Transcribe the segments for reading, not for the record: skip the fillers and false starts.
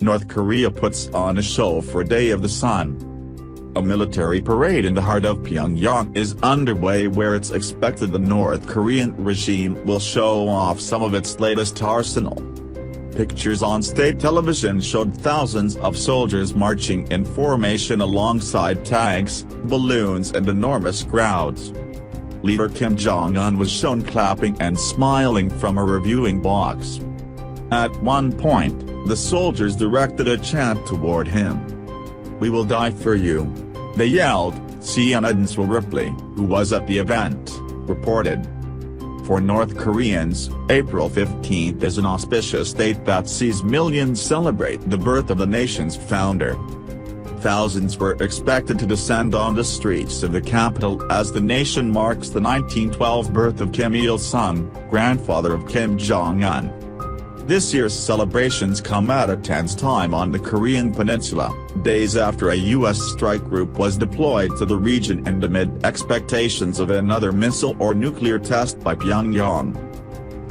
North Korea puts on a show for Day of the Sun. A military parade in the heart of Pyongyang is underway where it's expected the North Korean regime will show off some of its latest arsenal. Pictures on state television showed thousands of soldiers marching in formation alongside tanks, balloons and enormous crowds. Leader Kim Jong-un was shown clapping and smiling from a reviewing box. At one point, the soldiers directed a chant toward him. "We will die for you," they yelled, CNN Subribe, who was at the event, reported. For North Koreans, April 15 is an auspicious date that sees millions celebrate the birth of the nation's founder. Thousands were expected to descend on the streets of the capital as the nation marks the 1912 birth of Kim Il-sung, grandfather of Kim Jong-un. This year's celebrations come at a tense time on the Korean peninsula, days after a U.S. strike group was deployed to the region and amid expectations of another missile or nuclear test by Pyongyang.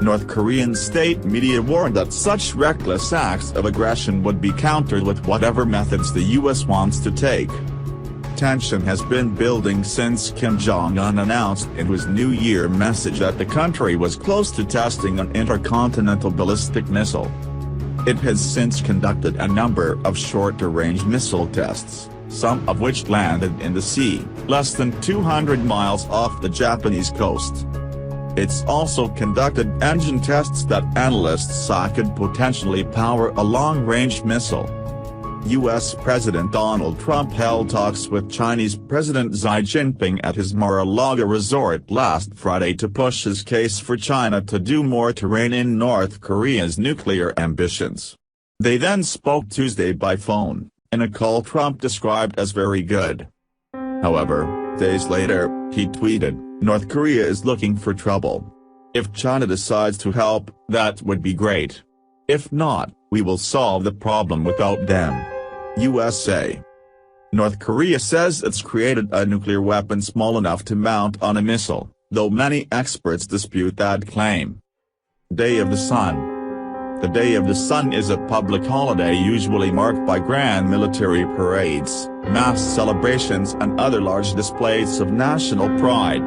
North Korean state media warned that such reckless acts of aggression would be countered with whatever methods the U.S. wants to take. Tension has been building since Kim Jong-un announced in his New Year message that the country was close to testing an intercontinental ballistic missile. It has since conducted a number of shorter-range missile tests, some of which landed in the sea, less than 200 miles off the Japanese coast. It's also conducted engine tests that analysts saw could potentially power a long-range missile. U.S. President Donald Trump held talks with Chinese President Xi Jinping at his Mar-a-Lago resort last Friday to push his case for China to do more to rein in North Korea's nuclear ambitions. They then spoke Tuesday by phone, in a call Trump described as very good. However, days later, he tweeted, "North Korea is looking for trouble. If China decides to help, that would be great. If not, we will solve the problem without them." USA. North Korea says it's created a nuclear weapon small enough to mount on a missile, though many experts dispute that claim. Day of the Sun. The Day of the Sun is a public holiday usually marked by grand military parades, mass celebrations and other large displays of national pride.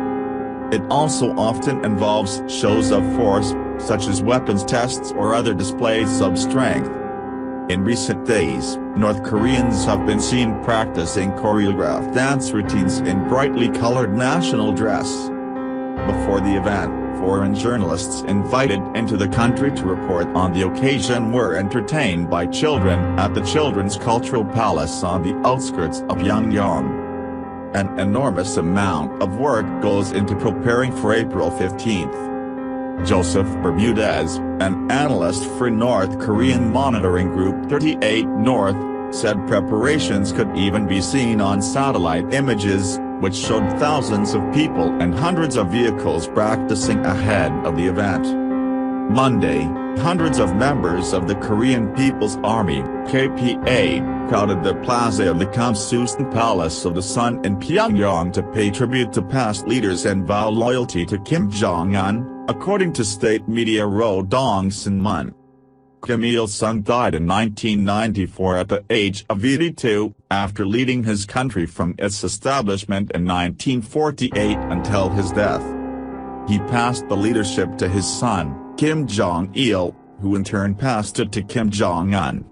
It also often involves shows of force, such as weapons tests or other displays of strength. In recent days, North Koreans have been seen practicing choreographed dance routines in brightly colored national dress. Before the event, foreign journalists invited into the country to report on the occasion were entertained by children at the Children's Cultural Palace on the outskirts of Pyongyang. An enormous amount of work goes into preparing for April 15th. Joseph Bermudez, an analyst for North Korean monitoring group 38 North, said preparations could even be seen on satellite images, which showed thousands of people and hundreds of vehicles practicing ahead of the event. Monday, hundreds of members of the Korean People's Army (KPA) crowded the plaza of the Kamsusan Palace of the Sun in Pyongyang to pay tribute to past leaders and vow loyalty to Kim Jong-un, according to state media Rodong Sinmun. Kim Il-sung died in 1994 at the age of 82, after leading his country from its establishment in 1948 until his death. He passed the leadership to his son, Kim Jong-il, who in turn passed it to Kim Jong-un.